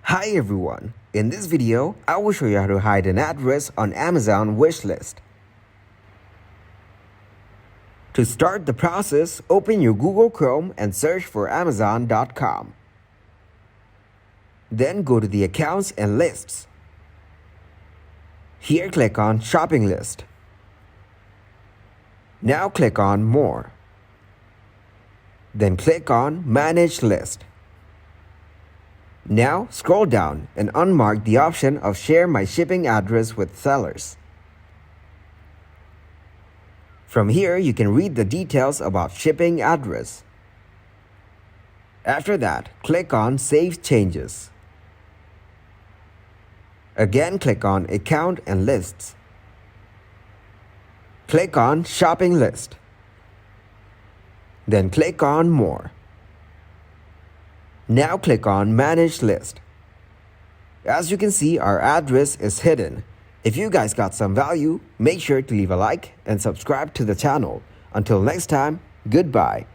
Hi everyone, in this video, I will show you how to hide an address on Amazon wishlist. To start the process, open your Google Chrome and search for Amazon.com. Then go to the Accounts and Lists. Here click on Shopping List. Now click on More. Then click on Manage List. Now scroll down and unmark the option of Share my shipping address with sellers. From here, you can read the details about shipping address. After that, click on Save Changes. Again, click on Account and Lists. Click on Shopping List. Then click on More. Now click on Manage List. As you can see, our address is hidden. If you guys got some value, make sure to leave a like and subscribe to the channel. Until next time, goodbye.